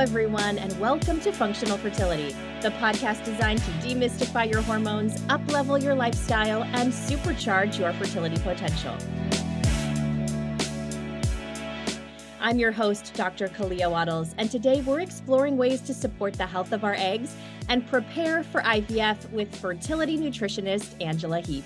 everyone, and welcome to Functional Fertility, the podcast designed to demystify your hormones, up-level your lifestyle, and supercharge your fertility potential. I'm your host, Dr. Kalea Wattles, and today we're exploring ways to support the health of our eggs and prepare for IVF with fertility nutritionist Angela Heap.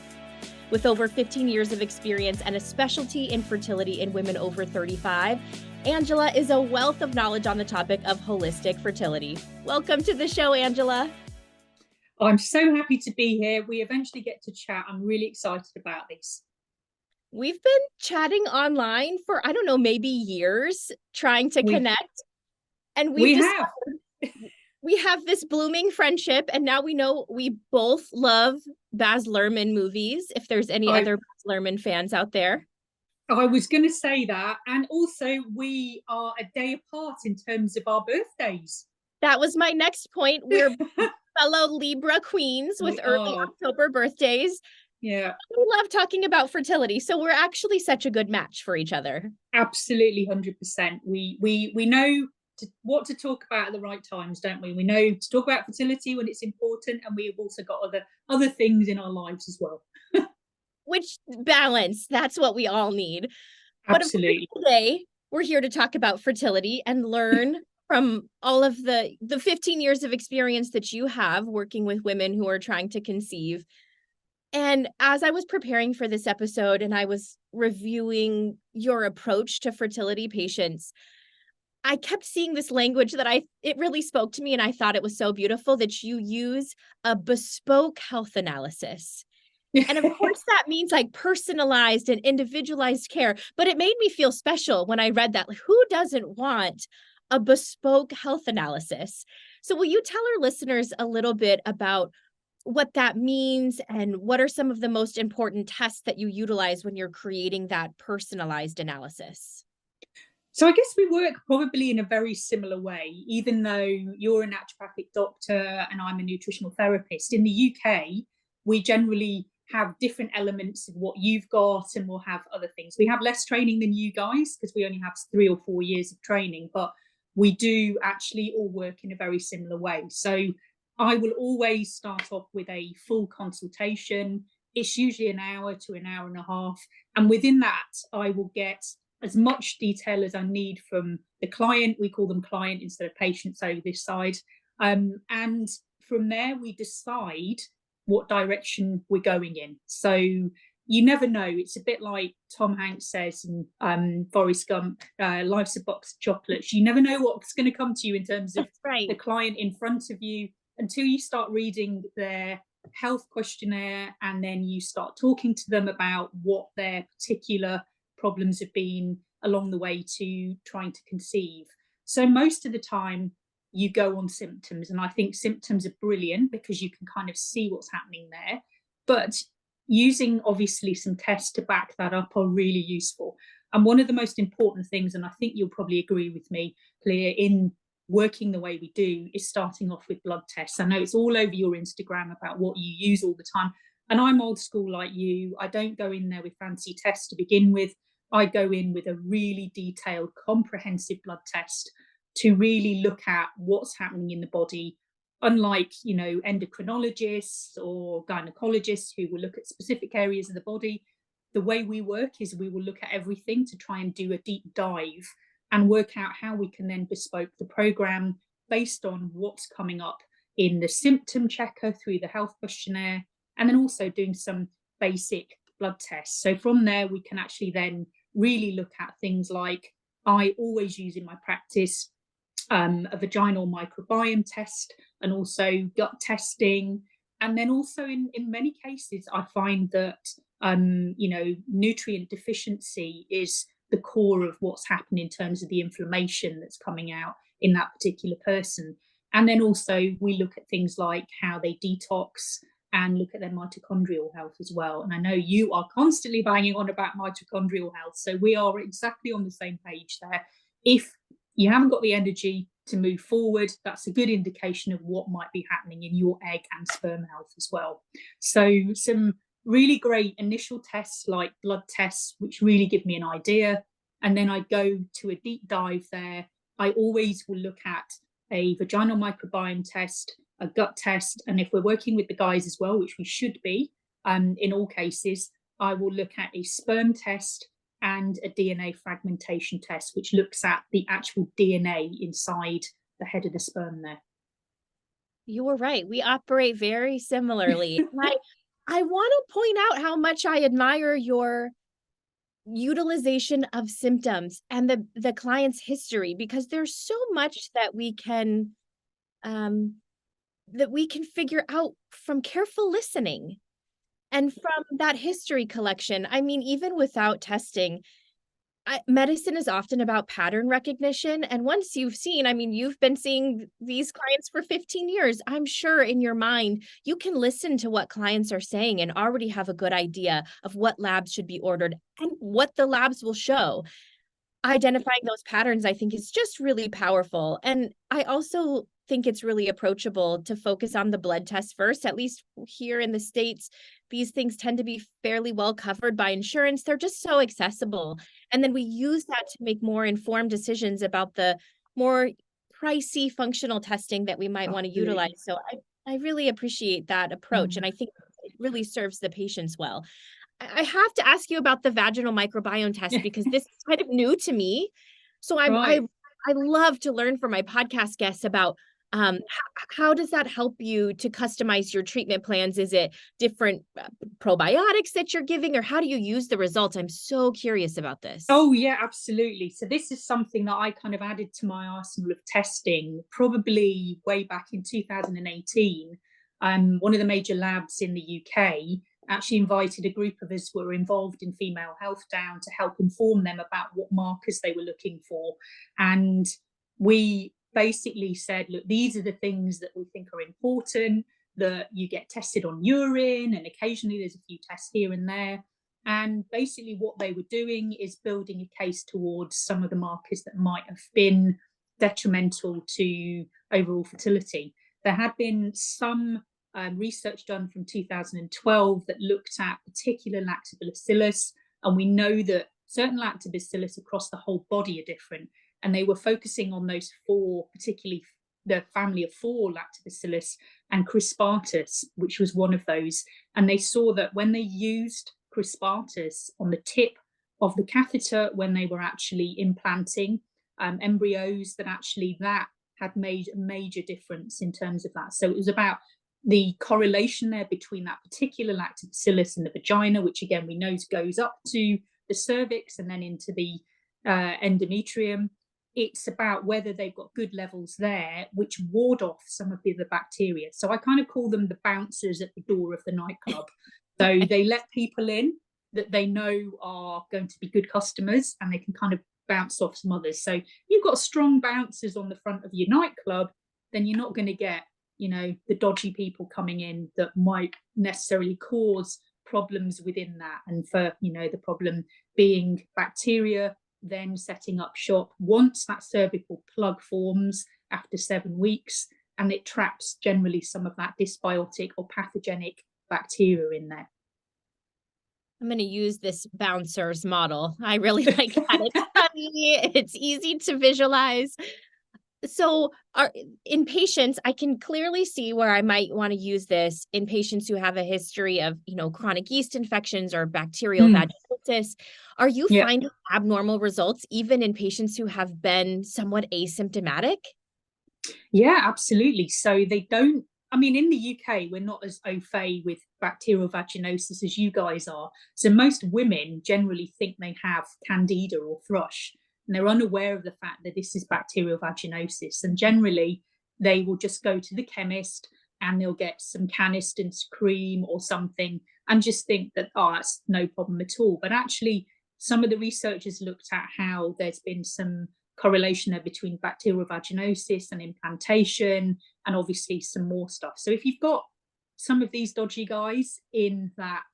With over 15 years of experience and a specialty in fertility in women over 35, Angela is a wealth of knowledge on the topic of holistic fertility. Welcome to the show, Angela. I'm so happy to be here. We eventually get to chat. I'm really excited about this. We've been chatting online for, I don't know, maybe years, trying to connect. And we have this blooming friendship, and now we know we both love Baz Luhrmann movies, if there's any other Baz Luhrmann fans out there. I was going to say that. And also, we are a day apart in terms of our birthdays. That was my next point. We're fellow Libra queens with early October birthdays. Yeah. We love talking about fertility. So we're actually such a good match for each other. Absolutely, 100%. We know what to talk about at the right times, don't we? We know to talk about fertility when it's important, and we've also got other things in our lives as well. Which balance, that's what we all need. Absolutely. But today, we're here to talk about fertility and learn from all of the 15 years of experience that you have working with women who are trying to conceive. And as I was preparing for this episode and I was reviewing your approach to fertility patients, I kept seeing this language that it really spoke to me, and I thought it was so beautiful that you use a bespoke health analysis. And of course, that means like personalized and individualized care. But it made me feel special when I read that. Like, who doesn't want a bespoke health analysis? So will you tell our listeners a little bit about what that means and what are some of the most important tests that you utilize when you're creating that personalized analysis? So I guess we work probably in a very similar way, even though you're a naturopathic doctor and I'm a nutritional therapist. In the UK, we generally have different elements of what you've got, and we'll have other things. We have less training than you guys because we only have 3 or 4 years of training, but we do actually all work in a very similar way. So I will always start off with a full consultation. It's usually an hour to an hour and a half. And within that, I will get as much detail as I need from the client. We call them client instead of patients over this side. And from there, we decide what direction we're going in. So you never know. It's a bit like Tom Hanks says in Forrest Gump, life's a box of chocolates. You never know what's going to come to you in terms of the client in front of you until you start reading their health questionnaire, and then you start talking to them about what their particular problems have been along the way to trying to conceive. So most of the time you go on symptoms, and I think symptoms are brilliant because you can kind of see what's happening there. But using obviously some tests to back that up are really useful. And one of the most important things, and I think you'll probably agree with me, Kalea, in working the way we do, is starting off with blood tests. I know it's all over your Instagram about what you use all the time. And I'm old school like you. I don't go in there with fancy tests to begin with. I go in with a really detailed, comprehensive blood test to really look at what's happening in the body. Unlike, endocrinologists or gynecologists who will look at specific areas of the body, the way we work is we will look at everything to try and do a deep dive and work out how we can then bespoke the program based on what's coming up in the symptom checker through the health questionnaire, and then also doing some basic blood tests. So from there, we can actually then really look at things like, I always use in my practice a vaginal microbiome test, and also gut testing. And then also in many cases, I find that, nutrient deficiency is the core of what's happened in terms of the inflammation that's coming out in that particular person. And then also we look at things like how they detox and look at their mitochondrial health as well. And I know you are constantly banging on about mitochondrial health, so we are exactly on the same page there. If you haven't got the energy to move forward, that's a good indication of what might be happening in your egg and sperm health as well. So some really great initial tests like blood tests, which really give me an idea. And then I go to a deep dive there. I always will look at a vaginal microbiome test, a gut test, and if we're working with the guys as well, which we should be, in all cases, I will look at a sperm test and a DNA fragmentation test, which looks at the actual DNA inside the head of the sperm there. You were right. We operate very similarly. I want to point out how much I admire your utilization of symptoms and the client's history, because there's so much um that we can figure out from careful listening and from that history collection. I mean, even without testing, medicine is often about pattern recognition. And once you've seen, I mean, you've been seeing these clients for 15 years. I'm sure in your mind, you can listen to what clients are saying and already have a good idea of what labs should be ordered and what the labs will show. Identifying those patterns, I think, is just really powerful. And I also think it's really approachable to focus on the blood test first. At least here in the States, these things tend to be fairly well covered by insurance. They're just so accessible. And then we use that to make more informed decisions about the more pricey functional testing that we might want to utilize. So I really appreciate that approach. And I think it really serves the patients well. I have to ask you about the vaginal microbiome test because this is kind of new to me. So Right. I love to learn from my podcast guests about how does that help you to customize your treatment plans? Is it different probiotics that you're giving, or how do you use the results? I'm so curious about this. Oh, yeah, absolutely. So this is something that I kind of added to my arsenal of testing probably way back in 2018. One of the major labs in the UK actually invited a group of us who were involved in female health down to help inform them about what markers they were looking for. And we basically said, look, these are the things that we think are important, that you get tested on urine, and occasionally there's a few tests here and there. And basically, what they were doing is building a case towards some of the markers that might have been detrimental to overall fertility. There had been some research done from 2012 that looked at particular lactobacillus, and we know that certain lactobacillus across the whole body are different. And they were focusing on those four, particularly the family of four lactobacillus, and crispatus, which was one of those. And they saw that when they used crispatus on the tip of the catheter when they were actually implanting embryos, that actually that had made a major difference in terms of that. So it was about the correlation there between that particular lactobacillus in the vagina, which again we know goes up to the cervix and then into the endometrium. It's about whether they've got good levels there, which ward off some of the other bacteria. So I kind of call them the bouncers at the door of the nightclub. So they let people in that they know are going to be good customers, and they can kind of bounce off some others. So you've got strong bouncers on the front of your nightclub, then you're not going to get, you know, the dodgy people coming in that might necessarily cause problems within that. And for, you know, the problem being bacteria then setting up shop once that cervical plug forms after 7 weeks, and it traps generally some of that dysbiotic or pathogenic bacteria in there. I'm going to use this bouncers model. I really like that. It's funny. It's easy to visualize. So in patients, I can clearly see where I might want to use this in patients who have a history of, you know, chronic yeast infections or bacterial vaginosis. Are you finding abnormal results even in patients who have been somewhat asymptomatic? Yeah, absolutely. So they don't, I mean, in the UK, we're not as au fait with bacterial vaginosis as you guys are. So most women generally think they have candida or thrush, and they're unaware of the fact that this is bacterial vaginosis. And generally, they will just go to the chemist and they'll get some Canistance cream or something and just think that, oh, that's no problem at all. But actually, some of the researchers looked at how there's been some correlation there between bacterial vaginosis and implantation, and obviously some more stuff. So if you've got some of these dodgy guys in that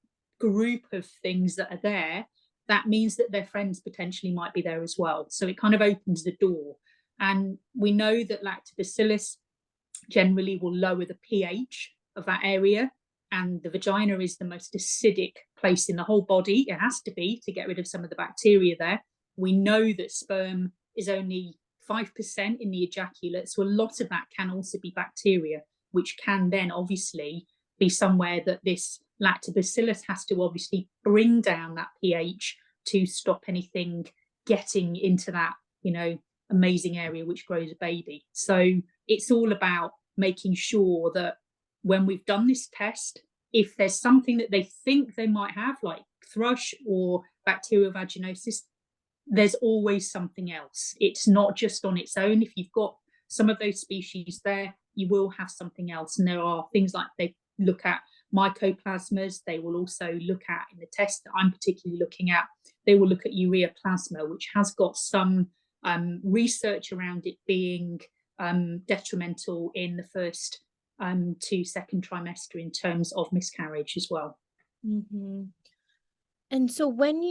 group of things that are there, that means that their friends potentially might be there as well. So it kind of opens the door. And we know that lactobacillus generally will lower the pH of that area. And the vagina is the most acidic place in the whole body. It has to be to get rid of some of the bacteria there. We know that sperm is only 5% in the ejaculate. So a lot of that can also be bacteria, which can then obviously be somewhere that this lactobacillus has to obviously bring down that pH to stop anything getting into that, amazing area which grows a baby. So it's all about making sure that when we've done this test, if there's something that they think they might have, like thrush or bacterial vaginosis, there's always something else. It's not just on its own. If you've got some of those species there, you will have something else. And there are things like they look at mycoplasmas. They will also look at, in the test that I'm particularly looking at, they will look at ureaplasma, which has got some research around it being detrimental in the first to second trimester in terms of miscarriage as well. Mm-hmm. And so when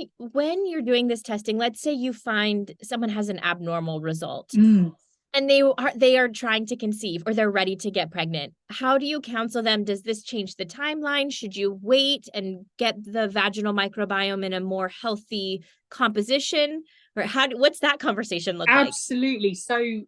you're doing this testing, let's say you find someone has an abnormal result and they are trying to conceive or they're ready to get pregnant. How do you counsel them? Does this change the timeline? Should you wait and get the vaginal microbiome in a more healthy composition? Or what's that conversation look like? Absolutely. So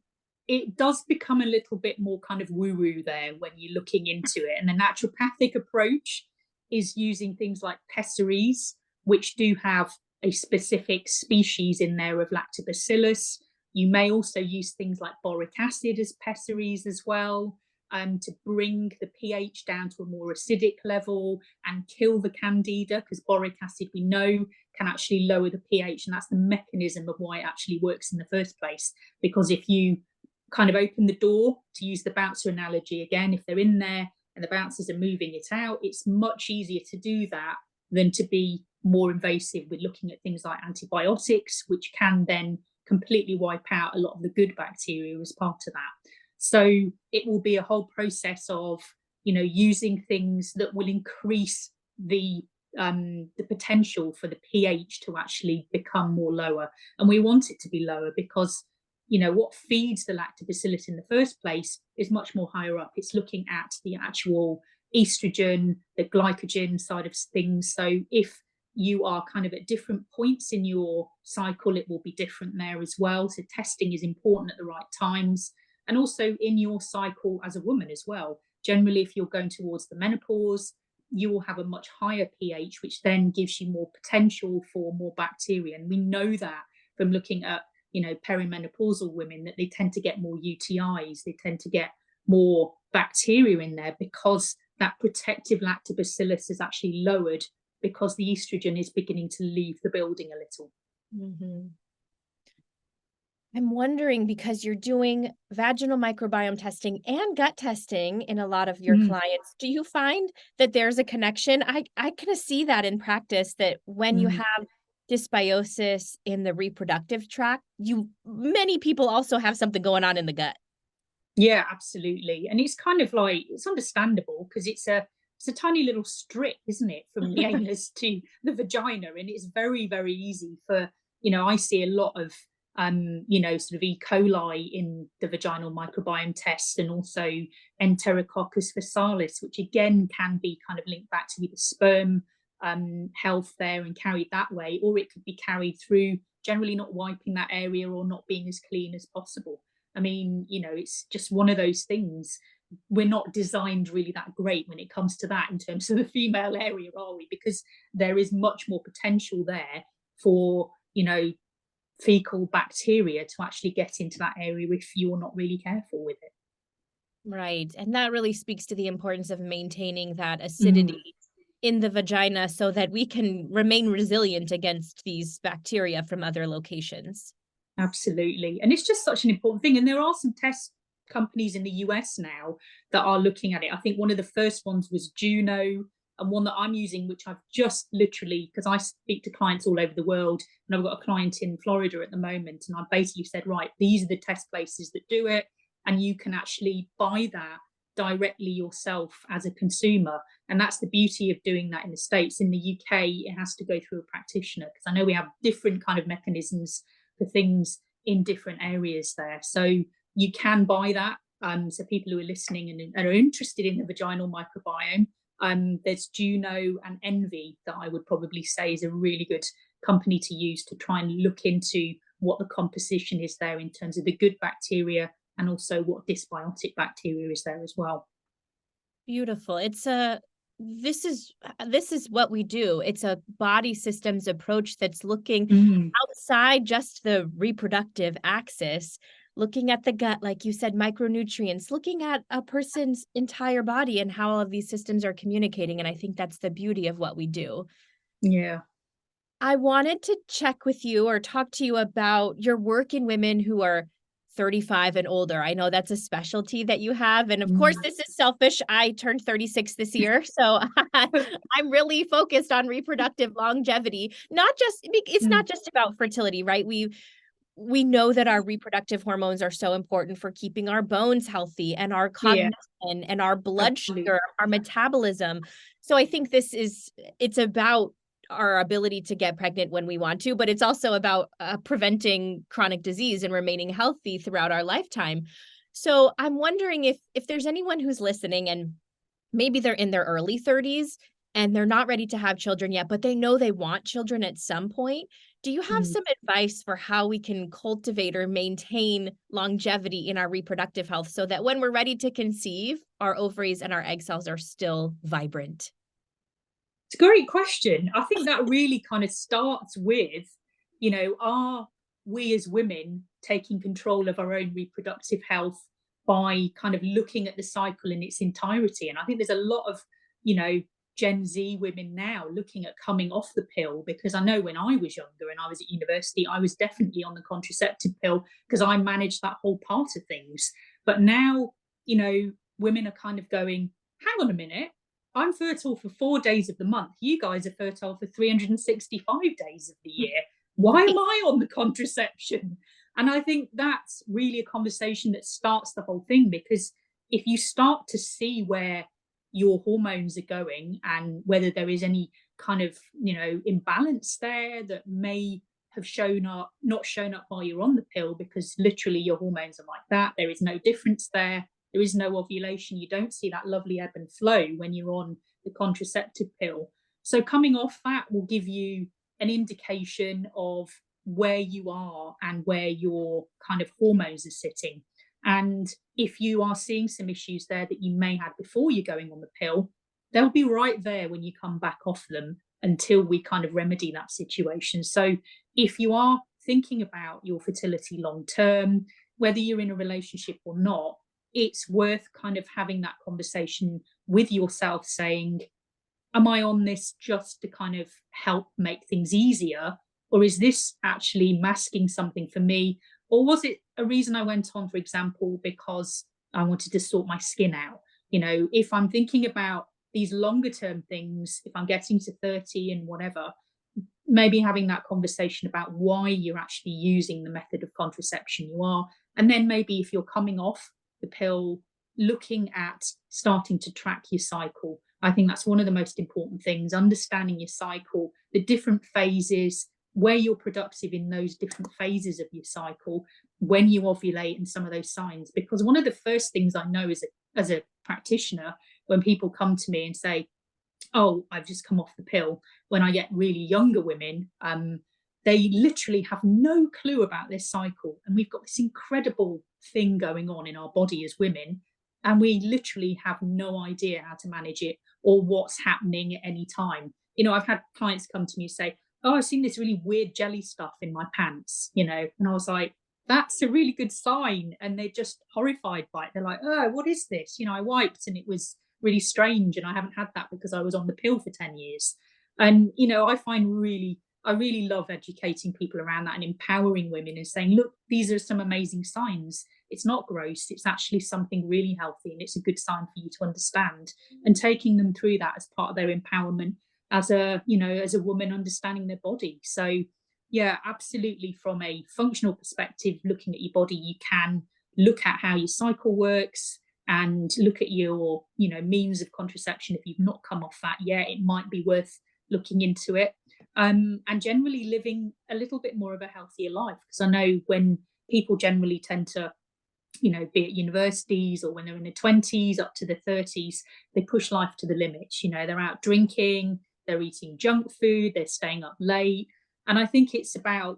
it does become a little bit more kind of woo-woo there when you're looking into it. And the naturopathic approach is using things like pessaries, which do have a specific species in there of lactobacillus. You may also use things like boric acid as pessaries as well, to bring the pH down to a more acidic level and kill the candida, because boric acid, we know, can actually lower the pH, and that's the mechanism of why it actually works in the first place. Because if you kind of open the door, to use the bouncer analogy again, if they're in there and the bouncers are moving it out, it's much easier to do that than to be more invasive with looking at things like antibiotics, which can then completely wipe out a lot of the good bacteria as part of that. So it will be a whole process of, using things that will increase the potential for the pH to actually become more lower. And we want it to be lower because, what feeds the lactobacillus in the first place is much more higher up. It's looking at the actual estrogen, the glycogen side of things. So if you are kind of at different points in your cycle, it will be different there as well. So testing is important at the right times, and also in your cycle as a woman as well. Generally, if you're going towards the menopause, you will have a much higher pH, which then gives you more potential for more bacteria. And we know that from looking at, perimenopausal women, that they tend to get more UTIs, they tend to get more bacteria in there because that protective lactobacillus is actually lowered because the estrogen is beginning to leave the building a little. Mm-hmm. I'm wondering, because you're doing vaginal microbiome testing and gut testing in a lot of your clients, do you find that there's a connection? I kind of see that in practice, that when you have dysbiosis in the reproductive tract, many people also have something going on in the gut. Yeah, absolutely. And it's kind of like, it's understandable because it's a tiny little strip, isn't it, from the anus to the vagina. And it's very, very easy for, I see a lot of, sort of E. coli in the vaginal microbiome test, and also Enterococcus faecalis, which again can be kind of linked back to the sperm health there and carried that way, or it could be carried through generally not wiping that area or not being as clean as possible. I mean, it's just one of those things. We're not designed really that great when it comes to that in terms of the female area, are we? Because there is much more potential there for, fecal bacteria to actually get into that area if you're not really careful with it. Right. And that really speaks to the importance of maintaining that acidity in the vagina so that we can remain resilient against these bacteria from other locations. Absolutely. And it's just such an important thing. And there are some test companies in the US now that are looking at it. I think one of the first ones was Juno, and one that I'm using, which I've just literally, because I speak to clients all over the world, and I've got a client in Florida at the moment, and I basically said, right, these are the test places that do it, and you can actually buy that directly yourself as a consumer. And that's the beauty of doing that in the States. In the UK, it has to go through a practitioner, because I know we have different kind of mechanisms for things in different areas there. So you can buy that. So people who are listening and are interested in the vaginal microbiome, there's Juno and Envy that I would probably say is a really good company to use to try and look into what the composition is there in terms of the good bacteria and also what dysbiotic bacteria is there as well. Beautiful. It's a this is what we do. It's a body systems approach that's looking Mm, outside just the reproductive axis, looking at the gut, like you said, micronutrients, looking at a person's entire body and how all of these systems are communicating. And I think that's the beauty of what we do. yeah. I wanted to check with you or talk to you about your work in women who are 35 and older. I know that's a specialty that you have. And of course, Mm. this is selfish. I turned 36 this year. So I'm really focused on reproductive longevity. It's Mm, not just about fertility, right? We know that our reproductive hormones are so important for keeping our bones healthy and our yeah, cognition and our blood absolutely. sugar, our metabolism. So I think it's about our ability to get pregnant when we want to, but it's also about preventing chronic disease and remaining healthy throughout our lifetime. So I'm wondering if there's anyone who's listening and maybe they're in their early 30s and they're not ready to have children yet, but they know they want children at some point. Do you have Mm. some advice for how we can cultivate or maintain longevity in our reproductive health so that when we're ready to conceive, our ovaries and our egg cells are still vibrant? It's a great question. I think that really kind of starts with, are we as women taking control of our own reproductive health by kind of looking at the cycle in its entirety? And I think there's a lot of, you know, Gen Z women now looking at coming off the pill, because I know when I was younger and I was at university, I was definitely on the contraceptive pill because I managed that whole part of things. But now, women are kind of going, hang on a minute, I'm fertile for 4 days of the month. You guys are fertile for 365 days of the year. Why am Right. I on the contraception? And I think that's really a conversation that starts the whole thing, because if you start to see where your hormones are going and whether there is any kind of, imbalance there that may have shown up, not shown up while you're on the pill, because literally your hormones are like that. There is no difference there. There is no ovulation. You don't see that lovely ebb and flow when you're on the contraceptive pill. So coming off that will give you an indication of where you are and where your kind of hormones are sitting. And if you are seeing some issues there that you may have before you're going on the pill, they'll be right there when you come back off them until we kind of remedy that situation. So if you are thinking about your fertility long term, whether you're in a relationship or not, it's worth kind of having that conversation with yourself saying, am I on this just to kind of help make things easier? Or is this actually masking something for me? Or was it a reason I went on, for example, because I wanted to sort my skin out? If I'm thinking about these longer term things, if I'm getting to 30 and whatever, maybe having that conversation about why you're actually using the method of contraception you are. And then maybe if you're coming off the pill, looking at starting to track your cycle. I think that's one of the most important things, understanding your cycle, the different phases, where you're productive in those different phases of your cycle, when you ovulate, and some of those signs. Because one of the first things I know as a practitioner, when people come to me and say, oh, I've just come off the pill, when I get really younger women, they literally have no clue about this cycle. And we've got this incredible thing going on in our body as women, and we literally have no idea how to manage it or what's happening at any time. I've had clients come to me and say, oh, I've seen this really weird jelly stuff in my pants, and I was like, that's a really good sign. And they're just horrified by it. They're like, oh, what is this? I wiped and it was really strange, and I haven't had that because I was on the pill for 10 years. And I really love educating people around that and empowering women and saying, look, these are some amazing signs. It's not gross, it's actually something really healthy, and it's a good sign for you to understand, and taking them through that as part of their empowerment as a woman understanding their body. So yeah, absolutely, from a functional perspective, looking at your body, you can look at how your cycle works and look at your means of contraception. If you've not come off that yet, it might be worth looking into it, and generally living a little bit more of a healthier life, because I know when people generally tend to be at universities or when they're in their 20s up to their 30s, they push life to the limits. They're out drinking, they're eating junk food, they're staying up late, And I think it's about,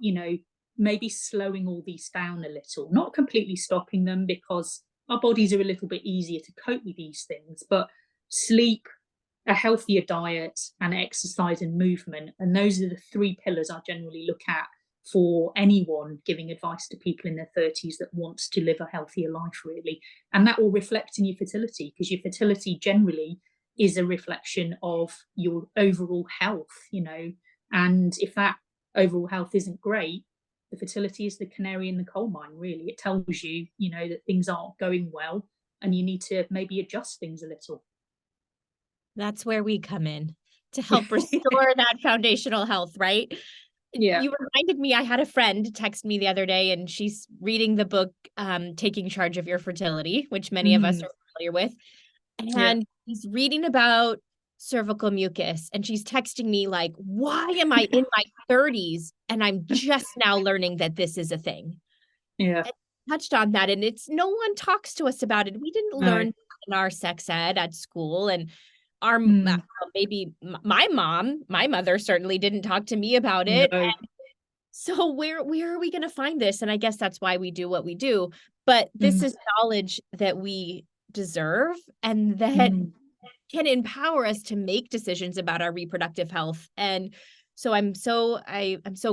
maybe slowing all these down a little, not completely stopping them, because our bodies are a little bit easier to cope with these things, but sleep, a healthier diet, and exercise and movement. And those are the three pillars I generally look at for anyone giving advice to people in their 30s that wants to live a healthier life, really. And that will reflect in your fertility, because your fertility generally is a reflection of your overall health, And if that overall health isn't great, the fertility is the canary in the coal mine, really. It tells you, that things aren't going well and you need to maybe adjust things a little. That's where we come in to help restore that foundational health, right? Yeah. You reminded me, I had a friend text me the other day, and she's reading the book, Taking Charge of Your Fertility, which many of us Mm, are familiar with. yeah. And she's reading about cervical mucus. And she's texting me like, why am I in my 30s and I'm just now learning that this is a thing? Yeah. And touched on that. And it's no one talks to us about it. We didn't No. learn in our sex ed at school. And our Mm, maybe my mom, my mother certainly didn't talk to me about it. no. So where are we going to find this? And I guess that's why we do what we do. But this Mm, is knowledge that we deserve and that mm, can empower us to make decisions about our reproductive health. And so I'm so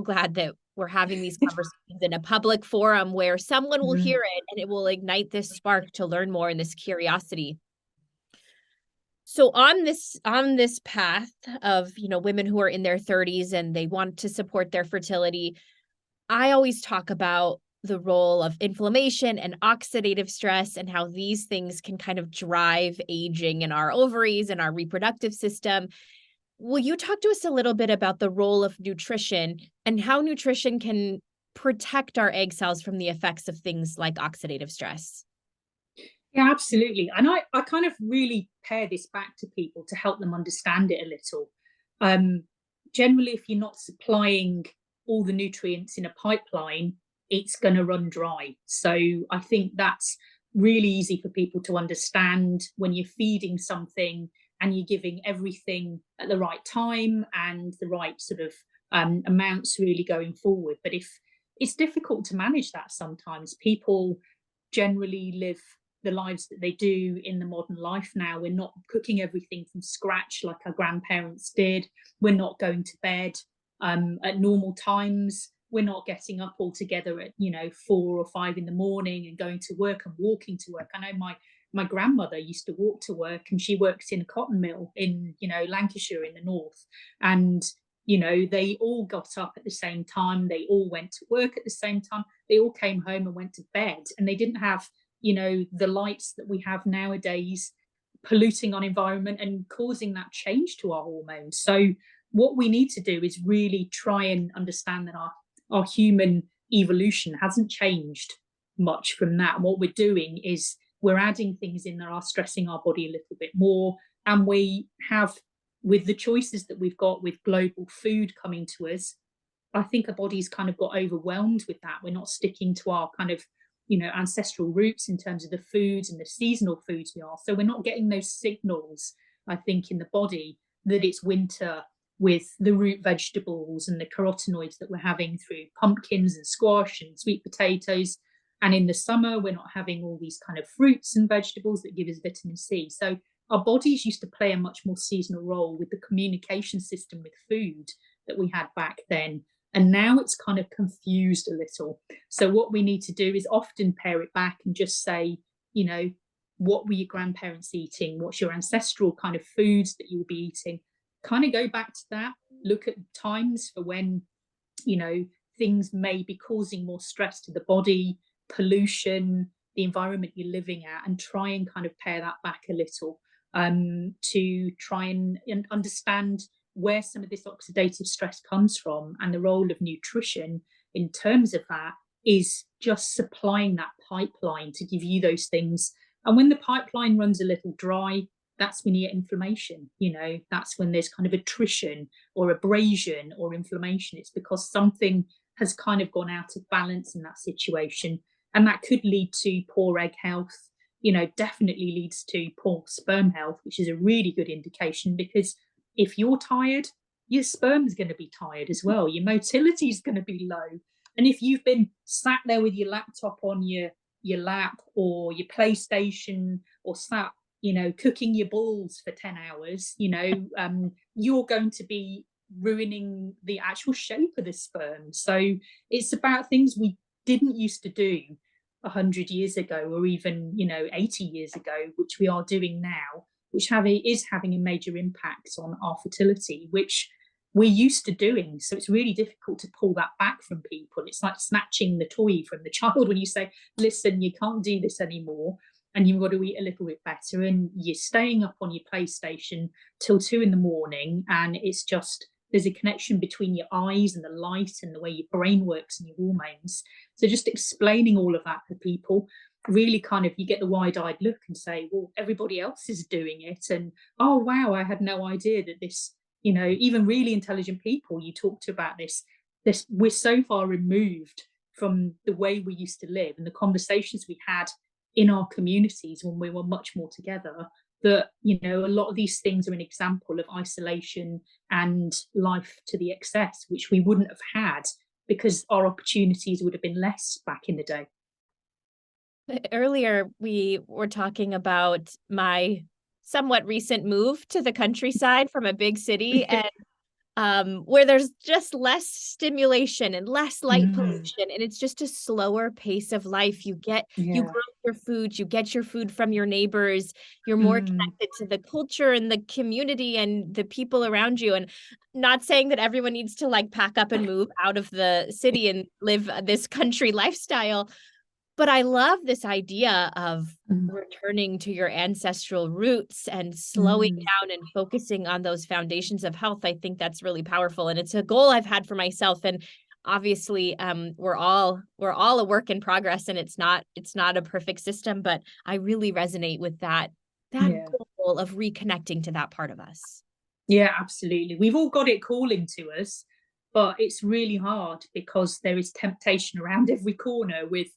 glad that we're having these conversations in a public forum where someone will mm. hear it and it will ignite this spark to learn more and this curiosity. So on this path of, women who are in their 30s and they want to support their fertility, I always talk about the role of inflammation and oxidative stress and how these things can kind of drive aging in our ovaries and our reproductive system. Will you talk to us a little bit about the role of nutrition and how nutrition can protect our egg cells from the effects of things like oxidative stress? Yeah, absolutely. And I kind of really pair this back to people to help them understand it a little. Um, Generally, if you're not supplying all the nutrients in a pipeline, it's going to run dry. So I think that's really easy for people to understand when you're feeding something and you're giving everything at the right time and the right sort of amounts really going forward. But if it's difficult to manage that sometimes, people generally live the lives that they do in the modern life now. We're not cooking everything from scratch like our grandparents did. We're not going to bed at normal times. We're not getting up all together at 4 or 5 in the morning and going to work and walking to work. I know my grandmother used to walk to work, and she works in a cotton mill in Lancashire in the north. And they all got up at the same time. They all went to work at the same time. They all came home and went to bed, and they didn't have the lights that we have nowadays polluting our environment and causing that change to our hormones. So what we need to do is really try and understand that our human evolution hasn't changed much from that. And what we're doing is we're adding things in that are stressing our body a little bit more. And we have, with the choices that we've got with global food coming to us, I think our body's kind of got overwhelmed with that. We're not sticking to our kind of, ancestral roots in terms of the foods and the seasonal foods we are. So we're not getting those signals, I think, in the body that it's winter with the root vegetables and the carotenoids that we're having through pumpkins and squash and sweet potatoes. And in the summer, we're not having all these kind of fruits and vegetables that give us vitamin C. So our bodies used to play a much more seasonal role with the communication system with food that we had back then. And now it's kind of confused a little. So what we need to do is often pare it back and just say, what were your grandparents eating? What's your ancestral kind of foods that you'll be eating? Kind of go back to that, look at times for when, you know, things may be causing more stress to the body, pollution, the environment you're living at, and try and kind of pare that back a little to try and understand where some of this oxidative stress comes from, and the role of nutrition in terms of that is just supplying that pipeline to give you those things. And when the pipeline runs a little dry, that's when you get inflammation. That's when there's kind of attrition or abrasion or inflammation. It's because something has kind of gone out of balance in that situation. And that could lead to poor egg health, definitely leads to poor sperm health, which is a really good indication, because if you're tired, your sperm's going to be tired as well. Your motility is going to be low. And if you've been sat there with your laptop on your lap or your PlayStation, or sat, cooking your balls for 10 hours, you're going to be ruining the actual shape of the sperm. So it's about things we didn't used to do 100 years ago, or even 80 years ago, which we are doing now, which is having a major impact on our fertility, which we're used to doing. So it's really difficult to pull that back from people. It's like snatching the toy from the child when you say, listen, you can't do this anymore, and you've got to eat a little bit better, and you're staying up on your PlayStation till 2 a.m, and it's just, there's a connection between your eyes and the light and the way your brain works and your hormones. So just explaining all of that to people, really kind of, you get the wide-eyed look and say, well, everybody else is doing it, and oh wow, I had no idea that this, even really intelligent people you talk to about this, we're so far removed from the way we used to live and the conversations we had in our communities when we were much more together, that a lot of these things are an example of isolation and life to the excess, which we wouldn't have had because our opportunities would have been less back in the day. Earlier, we were talking about my somewhat recent move to the countryside from a big city, and where there's just less stimulation and less light pollution, and it's just a slower pace of life. You grow your food, you get your food from your neighbors, you're more connected to the culture and the community and the people around you. And not saying that everyone needs to like pack up and move out of the city and live this country lifestyle, but I love this idea of returning to your ancestral roots and slowing down and focusing on those foundations of health. I think that's really powerful. And it's a goal I've had for myself. And obviously, we're all a work in progress, and it's not a perfect system, but I really resonate with that goal of reconnecting to that part of us. Yeah, absolutely. We've all got it calling to us, but it's really hard because there is temptation around every corner with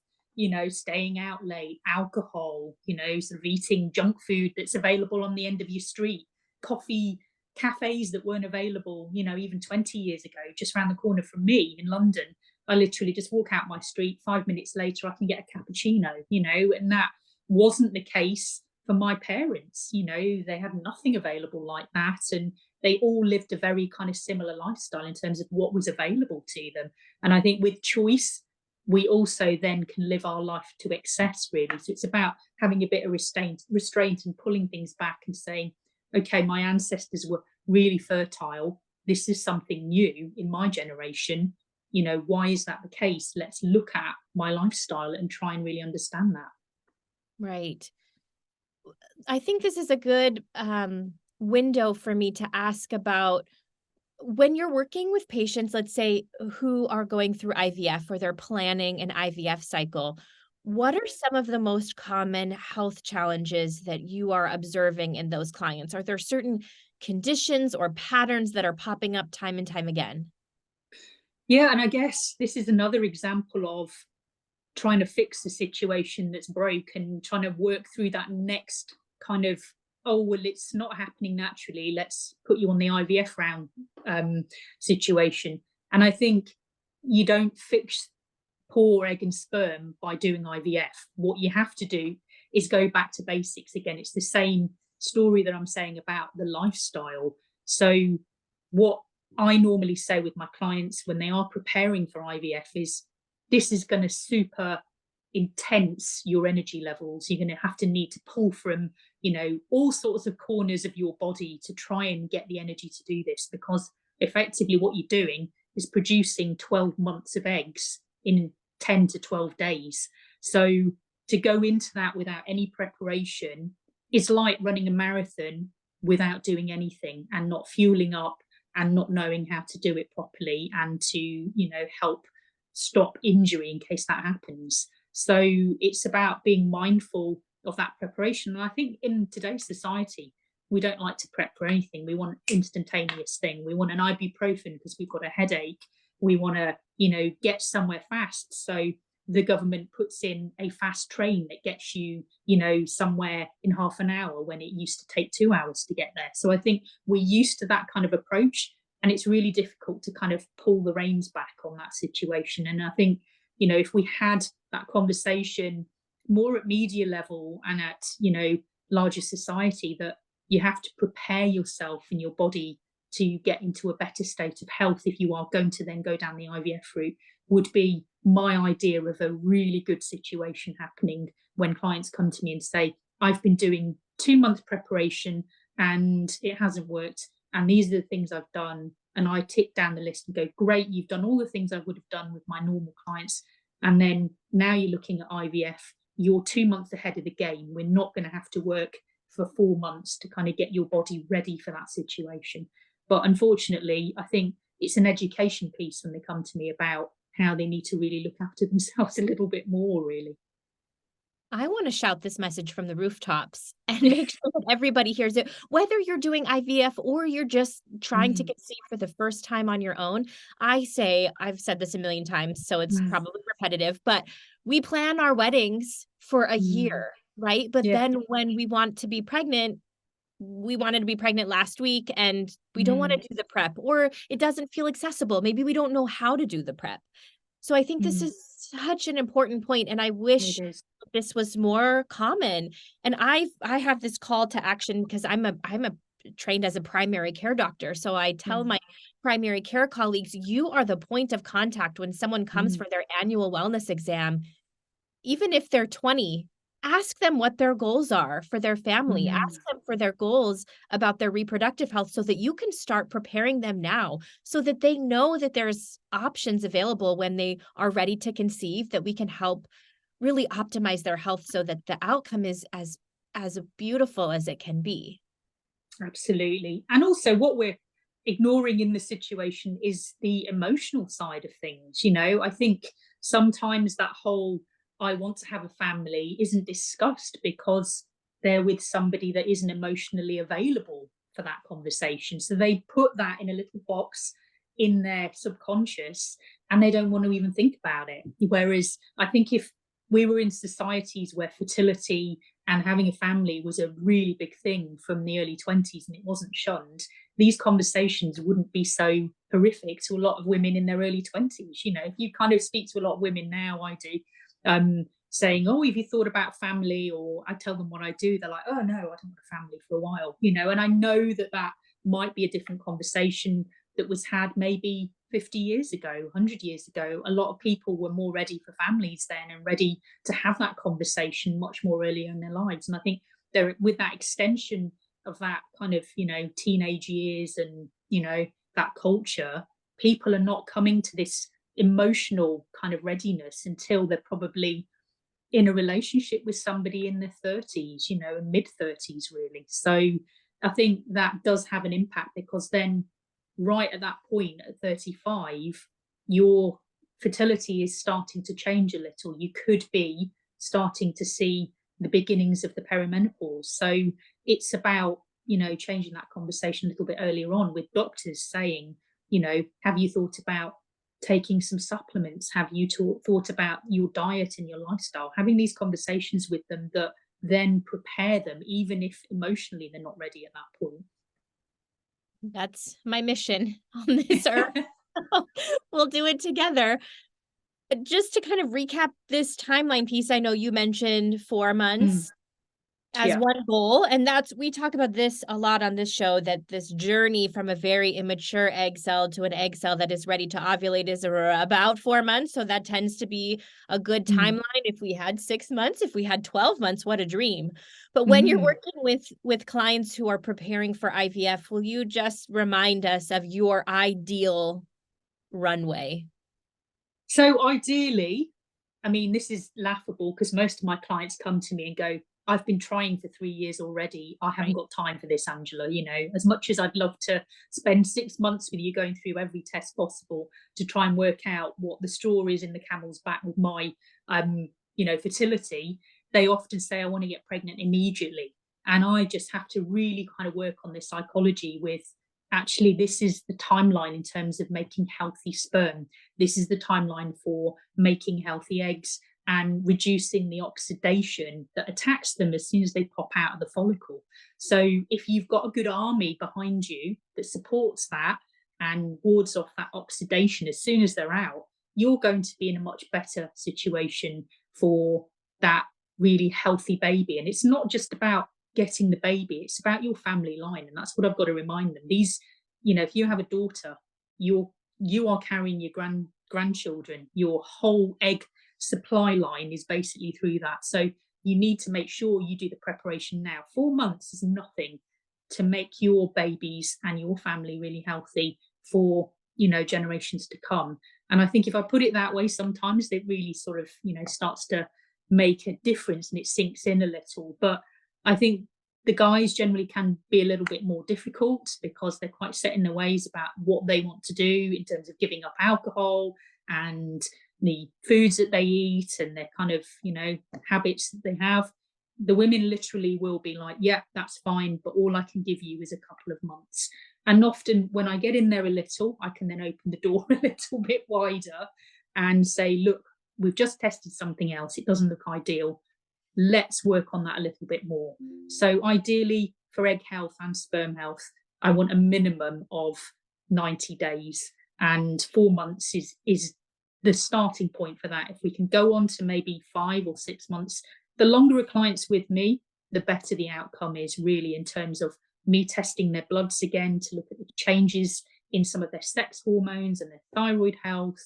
staying out late, alcohol, sort of eating junk food that's available on the end of your street, coffee cafes that weren't available, even 20 years ago, just around the corner from me in London. I literally just walk out my street, 5 minutes later, I can get a cappuccino, and that wasn't the case for my parents. They had nothing available like that. And they all lived a very kind of similar lifestyle in terms of what was available to them. And I think with choice, we also then can live our life to excess, really. So it's about having a bit of restraint and pulling things back and saying, okay, my ancestors were really fertile. This is something new in my generation. Why is that the case? Let's look at my lifestyle and try and really understand that. Right. I think this is a good window for me to ask about when you're working with patients, let's say, who are going through IVF or they're planning an IVF cycle. What are some of the most common health challenges that you are observing in those clients? Are there certain conditions or patterns that are popping up time and time again? Yeah, and I guess this is another example of trying to fix the situation that's broken, trying to work through that next kind of, oh, well, it's not happening naturally, let's put you on the IVF round situation. And I think you don't fix poor egg and sperm by doing IVF. What you have to do is go back to basics again. It's the same story that I'm saying about the lifestyle. So what I normally say with my clients when they are preparing for IVF is, this is going to super intense your energy levels. You're going to have to need to pull from, all sorts of corners of your body to try and get the energy to do this, because effectively what you're doing is producing 12 months of eggs in 10 to 12 days. So to go into that without any preparation is like running a marathon without doing anything and not fueling up and not knowing how to do it properly and to, help stop injury in case that happens. So it's about being mindful of that preparation. And I think in today's society, we don't like to prep for anything. We want instantaneous thing. We want an ibuprofen because we've got a headache. We want to, get somewhere fast. So the government puts in a fast train that gets you, somewhere in half an hour when it used to take 2 hours to get there. So I think we're used to that kind of approach. And it's really difficult to kind of pull the reins back on that situation. And I think, if we had that conversation more at media level and at, larger society, that you have to prepare yourself and your body to get into a better state of health if you are going to then go down the IVF route, would be my idea of a really good situation happening when clients come to me and say, I've been doing 2 month preparation and it hasn't worked. And these are the things I've done. And I tick down the list and go, great, you've done all the things I would have done with my normal clients. And then now you're looking at IVF, you're 2 months ahead of the game. We're not going to have to work for 4 months to kind of get your body ready for that situation. But unfortunately, I think it's an education piece when they come to me about how they need to really look after themselves a little bit more, really. I want to shout this message from the rooftops and make sure that everybody hears it, whether you're doing IVF or you're just trying to Mm, conceive for the first time on your own. I say, I've said this a million times, so it's mm, probably repetitive, but we plan our weddings for a mm. year, right? But Yeah. then when we want to be pregnant, we wanted to be pregnant last week and we don't want Mm, to do the prep, or it doesn't feel accessible. Maybe we don't know how to do the prep. So I think this mm. is such an important point, and I It wish is. this was more common. And I have this call to action because I'm a trained as a primary care doctor. So I tell Mm, my primary care colleagues, you are the point of contact when someone comes mm, for their annual wellness exam. Even if they're 20, ask them what their goals are for their family. mm, Ask them for their goals about their reproductive health so that you can start preparing them now so that they know that there's options available when they are ready to conceive, that we can help really optimize their health so that the outcome is as beautiful as it can be. absolutely. And also, what we're ignoring in the situation is the emotional side of things. I think sometimes that whole I want to have a family isn't discussed because they're with somebody that isn't emotionally available for that conversation. So they put that in a little box in their subconscious and they don't want to even think about it. Whereas I think if we were in societies where fertility and having a family was a really big thing from the early 20s and it wasn't shunned, these conversations wouldn't be so horrific to a lot of women in their early 20s. If you kind of speak to a lot of women now, I do, saying, oh, have you thought about family? Or I tell them what I do, they're like, oh no, I don't want a family for a while. And I know that that might be a different conversation that was had maybe 50 years ago, 100 years ago. A lot of people were more ready for families then and ready to have that conversation much more earlier in their lives. And I think there, with that extension of that kind of, teenage years and, that culture, people are not coming to this emotional kind of readiness until they're probably in a relationship with somebody in their 30s, and mid 30s, really. So I think that does have an impact because then, right at that point at 35, your fertility is starting to change a little. You could be starting to see the beginnings of the perimenopause. So it's about, changing that conversation a little bit earlier on with doctors saying, have you thought about taking some supplements? Have you thought about your diet and your lifestyle? Having these conversations with them that then prepare them, even if emotionally they're not ready at that point. That's my mission on this earth. We'll do it together. Just to kind of recap this timeline piece, I know you mentioned 4 Mm, months as yeah. one goal, and we talk about this a lot on this show, that this journey from a very immature egg cell to an egg cell that is ready to ovulate is about 4 months. So that tends to be a good Mm, timeline. If we had 6 months, if we had 12 months, what a dream. But when you're mm. working with clients who are preparing for IVF, will you just remind us of your ideal runway? So ideally, I mean, this is laughable because most of my clients come to me and go, I've been trying for 3 years already. I haven't Right. got time for this, Angela. As much as I'd love to spend 6 months with you going through every test possible to try and work out what the straw is in the camel's back with my, fertility, they often say, I want to get pregnant immediately. And I just have to really kind of work on this psychology with actually, this is the timeline in terms of making healthy sperm. This is the timeline for making healthy eggs and reducing the oxidation that attacks them as soon as they pop out of the follicle. So if you've got a good army behind you that supports that, and wards off that oxidation as soon as they're out, you're going to be in a much better situation for that really healthy baby. And it's not just about getting the baby, it's about your family line. And that's what I've got to remind them. These, if you have a daughter, you are carrying your grandchildren. Your whole egg supply line is basically through that. So you need to make sure you do the preparation now. 4 months is nothing to make your babies and your family really healthy for generations to come. And I think if I put it that way, sometimes it really sort of starts to make a difference and it sinks in a little. But I think the guys generally can be a little bit more difficult because they're quite set in their ways about what they want to do in terms of giving up alcohol and the foods that they eat and their kind of habits that they have. The women literally will be like, yeah, that's fine, but all I can give you is a couple of months. And often when I get in there a little, I can then open the door a little bit wider and say, look, we've just tested something else. It doesn't look ideal. Let's work on that a little bit more. So ideally for egg health and sperm health, I want a minimum of 90 days, and 4 months is the starting point for that. If we can go on to maybe 5 or 6 months, the longer a client's with me, the better the outcome is really, in terms of me testing their bloods again to look at the changes in some of their sex hormones and their thyroid health.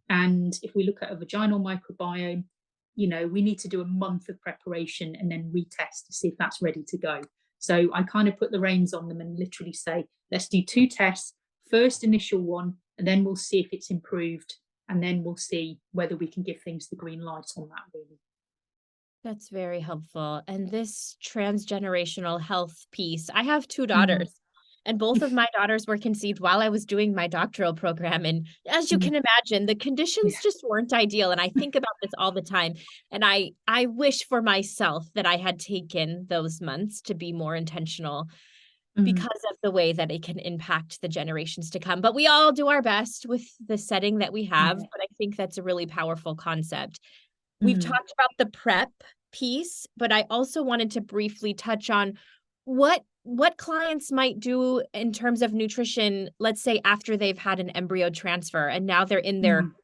And if we look at a vaginal microbiome, we need to do a month of preparation and then retest to see if that's ready to go. So I kind of put the reins on them and literally say, let's do 2 tests, first initial one, and then we'll see if it's improved. And then we'll see whether we can give things the green light on that, really. That's very helpful. And this transgenerational health piece, I have 2 Mm. daughters, and both of my daughters were conceived while I was doing my doctoral program. And as you can imagine, the conditions Yeah. just weren't ideal. And I think about this all the time. And I wish for myself that I had taken those months to be more intentional Mm. because of the way that it can impact the generations to come. But we all do our best with the setting that we have. Yeah. But I think that's a really powerful concept. We've Mm. talked about the prep piece, but I also wanted to briefly touch on what clients might do in terms of nutrition, let's say after they've had an embryo transfer and now they're in their Mm.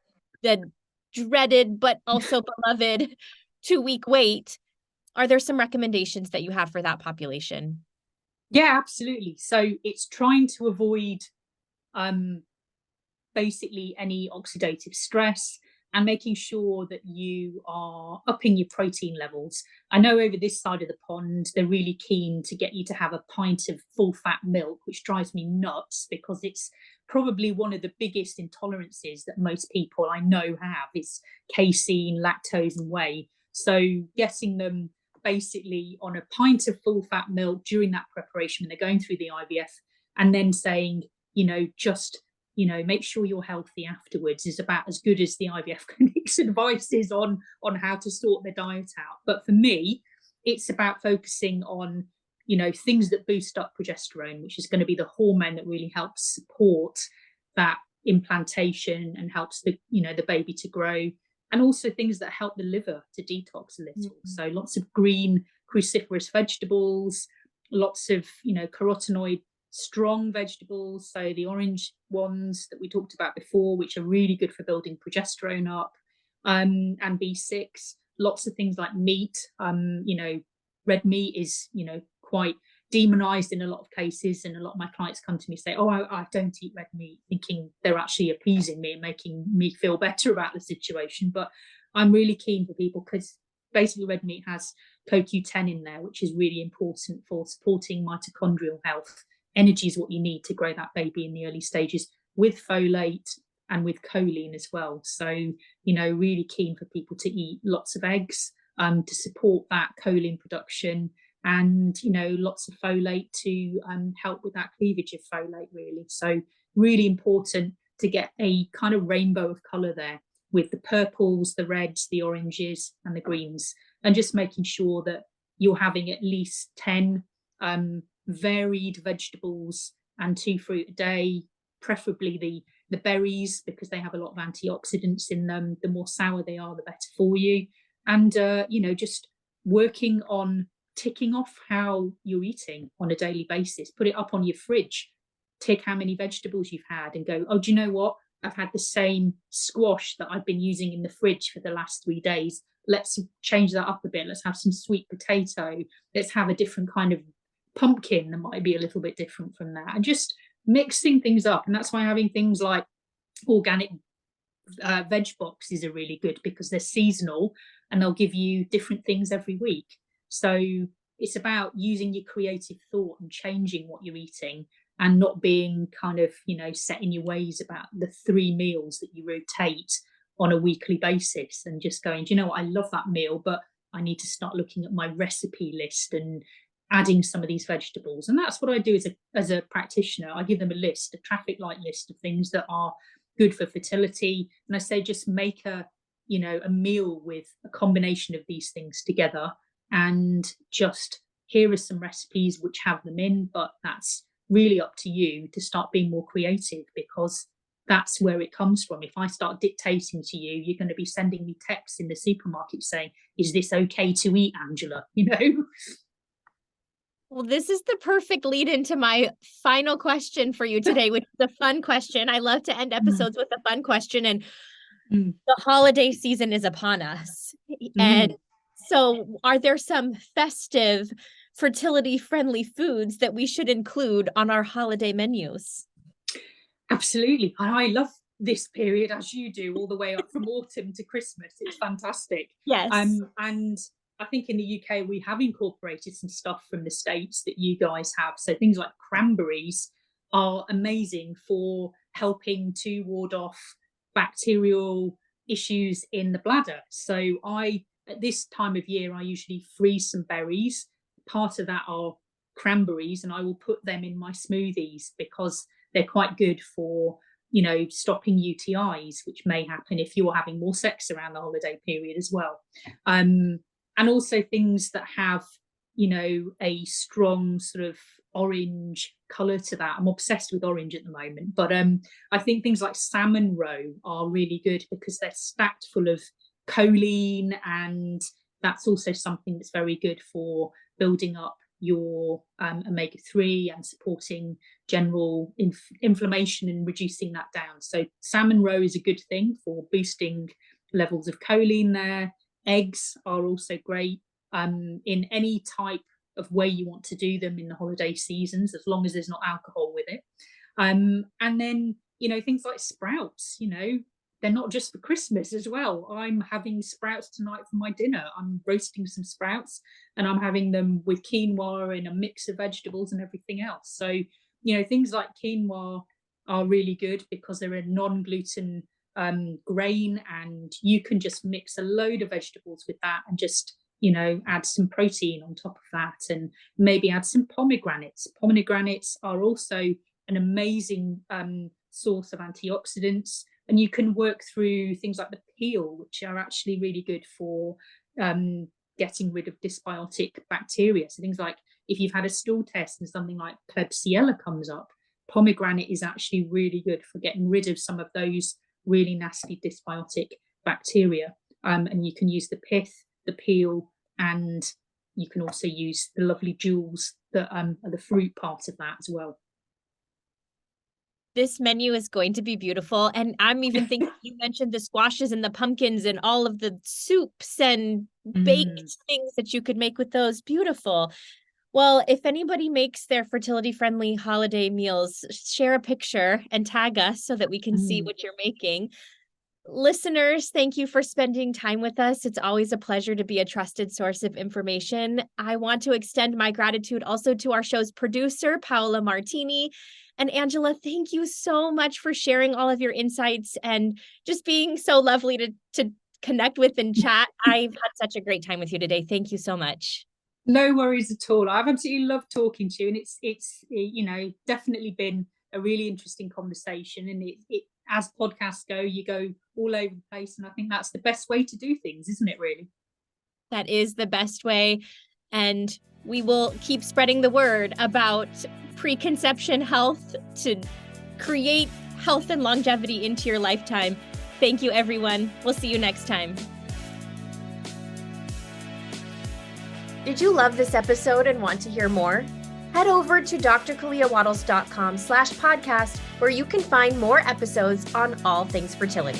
the dreaded but also beloved 2-week wait. Are there some recommendations that you have for that population? Yeah, absolutely. So it's trying to avoid um, basically any oxidative stress and making sure that you are upping your protein levels. I know over this side of the pond, they're really keen to get you to have a pint of full fat milk, which drives me nuts because it's probably one of the biggest intolerances that most people I know have is casein, lactose, and whey. So getting them basically on a pint of full fat milk during that preparation when they're going through the IVF, and then saying, just make sure you're healthy afterwards, is about as good as the IVF clinic's advice is on how to sort their diet out. But for me, it's about focusing on, things that boost up progesterone, which is going to be the hormone that really helps support that implantation and helps the baby to grow, and also things that help the liver to detox a little. Mm-hmm. So lots of green cruciferous vegetables, lots of carotenoid strong vegetables, so the orange ones that we talked about before, which are really good for building progesterone up, and B6. Lots of things like meat. Red meat is quite demonized in a lot of cases, and a lot of my clients come to me and say, oh, I don't eat red meat, thinking they're actually appeasing me and making me feel better about the situation. But I'm really keen for people, because basically red meat has CoQ10 in there, which is really important for supporting mitochondrial health. Energy is what you need to grow that baby in the early stages, with folate and with choline as well. So, really keen for people to eat lots of eggs to support that choline production, and, lots of folate to help with that cleavage of folate, really. So really important to get a kind of rainbow of color there, with the purples, the reds, the oranges, and the greens, and just making sure that you're having at least 10 varied vegetables and 2 fruit a day, preferably the berries, because they have a lot of antioxidants in them. The more sour they are, the better for you. And just working on ticking off how you're eating on a daily basis. Put it up on your fridge. tick how many vegetables you've had and go, oh, do you know what? I've had the same squash that I've been using in the fridge for the last 3 days. Let's change that up a bit. Let's have some sweet potato. Let's have a different kind of pumpkin that might be a little bit different from that, and just mixing things up. And that's why having things like organic veg boxes are really good, because they're seasonal and they'll give you different things every week. So it's about using your creative thought and changing what you're eating, and not being kind of, set in your ways about the 3 meals that you rotate on a weekly basis, and just going, do you know what, I love that meal, but I need to start looking at my recipe list and adding some of these vegetables. And that's what I do as a practitioner. I give them a list, a traffic light list of things that are good for fertility. And I say, just make a meal with a combination of these things together, and just, here are some recipes which have them in, but that's really up to you to start being more creative, because that's where it comes from. If I start dictating to you, you're going to be sending me texts in the supermarket saying, is this okay to eat, Angela? Well, this is the perfect lead into my final question for you today, which is a fun question. I love to end episodes with a fun question, and the holiday season is upon us. And so are there some festive, fertility-friendly foods that we should include on our holiday menus? Absolutely. I love this period, as you do, all the way up from autumn to Christmas. It's fantastic. Yes. And I think in the UK, we have incorporated some stuff from the States that you guys have. So things like cranberries are amazing for helping to ward off bacterial issues in the bladder. So at this time of year, I usually freeze some berries. Part of that are cranberries, and I will put them in my smoothies, because they're quite good for, stopping UTIs, which may happen if you're having more sex around the holiday period as well. And also things that have, a strong sort of orange colour to that. I'm obsessed with orange at the moment, but I think things like salmon roe are really good, because they're stacked full of choline, and that's also something that's very good for building up your omega-3 and supporting general inflammation and reducing that down. So salmon roe is a good thing for boosting levels of choline there. Eggs are also great in any type of way you want to do them in the holiday seasons, as long as there's not alcohol with it. And then, things like sprouts, they're not just for Christmas as well. I'm having sprouts tonight for my dinner. I'm roasting some sprouts, and I'm having them with quinoa and a mix of vegetables and everything else. So, things like quinoa are really good, because they're a non-gluten grain, and you can just mix a load of vegetables with that, and just, add some protein on top of that, and maybe add some pomegranates. Pomegranates are also an amazing source of antioxidants. And you can work through things like the peel, which are actually really good for getting rid of dysbiotic bacteria. So things like, if you've had a stool test and something like Klebsiella comes up, pomegranate is actually really good for getting rid of some of those really nasty dysbiotic bacteria. And you can use the pith, the peel, and you can also use the lovely jewels that are the fruit part of that as well. This menu is going to be beautiful. And I'm even thinking, you mentioned the squashes and the pumpkins and all of the soups and baked things that you could make with those. Beautiful. Well, if anybody makes their fertility-friendly holiday meals, share a picture and tag us so that we can see what you're making. Listeners, thank you for spending time with us. It's always a pleasure to be a trusted source of information. I want to extend my gratitude also to our show's producer, Paola Martini. And Angela, thank you so much for sharing all of your insights and just being so lovely to connect with and chat. I've had such a great time with you today. Thank you so much. No worries at all. I've absolutely loved talking to you, and it's definitely been a really interesting conversation. And it as podcasts go, you go all over the place, and I think that's the best way to do things, isn't it, really? That is the best way. And we will keep spreading the word about preconception health to create health and longevity into your lifetime. Thank you, everyone. We'll see you next time. Did you love this episode and want to hear more? head over to drkaleawattles.com/podcast, where you can find more episodes on all things fertility.